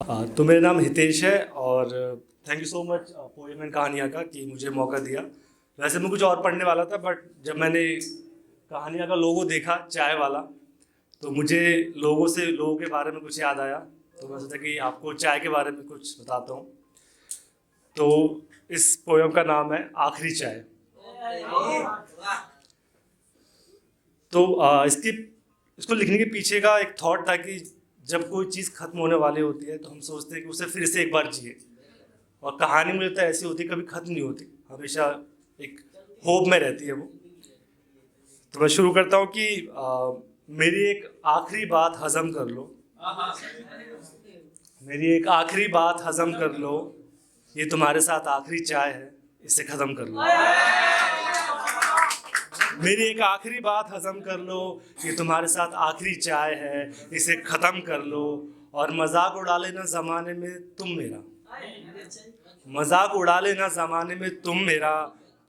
तो मेरा नाम हितेश है और thank you so much poem and कहानियाँ का कि मुझे मौका दिया। वैसे मैं कुछ और पढ़ने वाला था बट जब मैंने कहानियाँ का लोगो देखा चाय वाला तो मुझे लोगों के बारे में कुछ याद आया। तो मैं सोचा कि आपको चाय के बारे में कुछ बताता हूँ। तो इस पोएम का नाम है आखिरी चाय। तो इसको लिखने के पीछे का एक थॉट था कि जब कोई चीज़ खत्म होने वाली होती है तो हम सोचते हैं कि उसे फिर से एक बार जिए। और कहानी मुझे तो ऐसी होती है, कभी खत्म नहीं होती, हमेशा एक होप में रहती है वो। तो मैं शुरू करता हूँ कि मेरी एक आखिरी बात हजम कर लो। मेरी एक आखिरी बात हजम कर लो, ये तुम्हारे साथ आखिरी चाय है, इसे ख़त्म कर लो। मेरी एक आखिरी बात हजम कर लो, ये तुम्हारे साथ आखिरी चाय है, इसे ख़त्म कर लो। और मजाक उड़ा लेना ज़माने में तुम मेरा, मजाक उड़ा लेना ज़माने में तुम मेरा।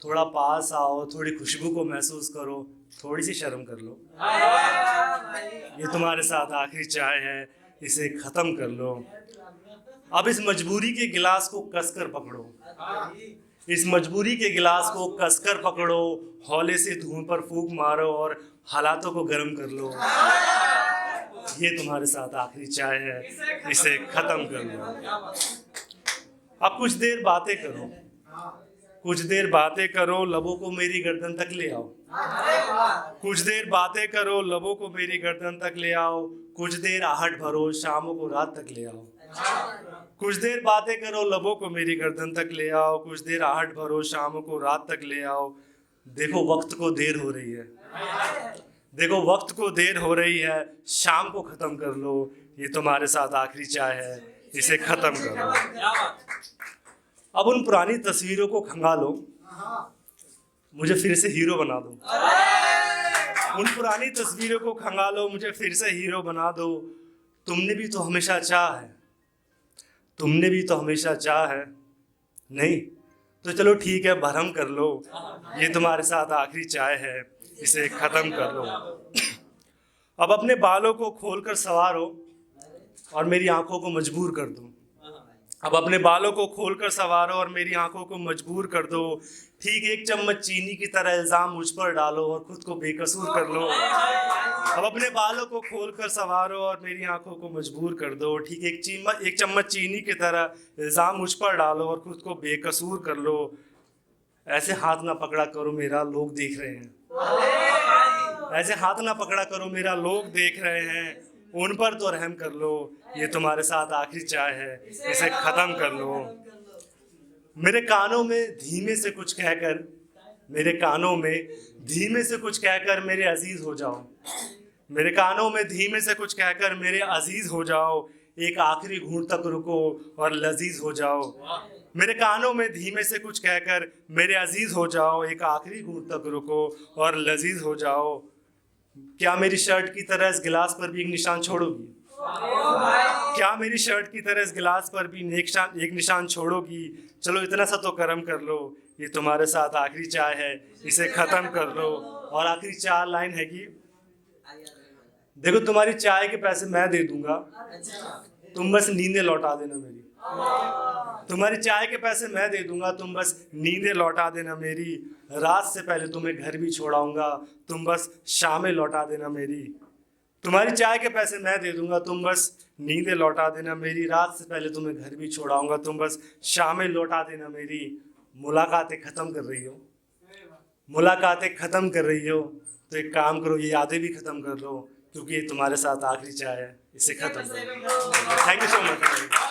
थोड़ा पास आओ, थोड़ी खुशबू को महसूस करो, थोड़ी सी शर्म कर लो। ये तुम्हारे साथ आखिरी चाय है, इसे ख़त्म कर लो। अब इस मजबूरी के गिलास को कसकर पकड़ो, इस मजबूरी के गिलास को कसकर पकड़ो। हौले से धुएं पर फूंक मारो और हालातों को गर्म कर लो। ये तुम्हारे साथ आखिरी चाय है, इसे ख़त्म कर लो। अब कुछ देर बातें करो, कुछ देर बातें करो, लबों को मेरी गर्दन तक ले आओ। कुछ देर बातें करो, लबों को मेरी गर्दन तक ले आओ। कुछ देर आहट भरो, शामों को रात तक ले आओ। कुछ देर बातें करो, लबों को मेरी गर्दन तक ले आओ। कुछ देर आहट भरो, शामों को रात तक ले आओ। देखो वक्त को देर हो रही है, देखो वक्त को देर हो रही है, शाम को ख़त्म कर लो। ये तुम्हारे साथ आखिरी चाय है, इसे ख़त्म कर लो। अब उन पुरानी तस्वीरों को खंगालो, मुझे फिर से हीरो बना दो। उन पुरानी तस्वीरों को खंगालो, मुझे फिर से हीरो बना दो। तुमने भी तो हमेशा चाह है, तुमने भी तो हमेशा चाह है। नहीं तो चलो ठीक है, भरम कर लो। ये तुम्हारे साथ आखिरी चाय है, इसे ख़त्म कर लो। अब अपने बालों को खोलकर सवारो और मेरी आंखों को मजबूर कर दो। अब अपने बालों को खोलकर सवारो और मेरी आंखों को मजबूर कर दो। ठीक एक चम्मच चीनी की तरह इल्ज़ाम मुझ पर डालो और खुद को बेकसूर कर लो। अब अपने बालों को खोलकर सवारो और मेरी आंखों को मजबूर कर दो। ठीक एक चम्मच चीनी की तरह इल्ज़ाम मुझ पर डालो और खुद को बेकसूर कर लो। ऐसे हाथ ना पकड़ा करो मेरा, लोग देख रहे हैं। ऐसे हाथ ना पकड़ा करो मेरा, लोग देख रहे हैं। उन पर तो रहम कर लो। ये तुम्हारे साथ आखिरी चाय है, इसे ख़त्म कर लो। मेरे कानों में धीमे से कुछ कहकर, मेरे कानों में धीमे से कुछ कहकर मेरे अजीज हो जाओ। मेरे कानों में धीमे से कुछ कहकर मेरे अजीज हो जाओ। एक आखिरी घूंट तक रुको और लजीज हो जाओ। मेरे कानों में धीमे से कुछ कहकर मेरे अजीज हो जाओ। एक आखिरी घूंट तक रुको और लजीज हो जाओ। क्या मेरी शर्ट की तरह इस गिलास पर भी एक निशान छोड़ोगी? क्या मेरी शर्ट की तरह इस गिलास पर भी एक निशान छोड़ोगी? चलो इतना सा तो करम कर लो, ये तुम्हारे साथ आखिरी चाय है, इसे ख़त्म कर लो। और आखिरी 4 लाइन है कि देखो तुम्हारी चाय के पैसे मैं दे दूंगा, तुम बस नींदें लौटा देना मेरी। तुम्हारी चाय के पैसे मैं दे दूंगा, तुम बस नींदें लौटा देना मेरी। रात से पहले तुम्हें घर भी छोड़ाऊंगा, तुम बस शामें लौटा देना मेरी। तुम्हारी चाय के पैसे मैं दे दूंगा, तुम बस नींदें लौटा देना मेरी। रात से पहले तुम्हें घर भी छोड़ाऊंगा, तुम बस शामें लौटा देना मेरी। मुलाकातें ख़त्म कर रही हो, मुलाकातें ख़त्म कर रही हो तो एक काम करो, ये यादें भी ख़त्म कर लो, क्योंकि ये तुम्हारे साथ आखिरी चाय है, इसे ख़त्म करो। Thank you so much.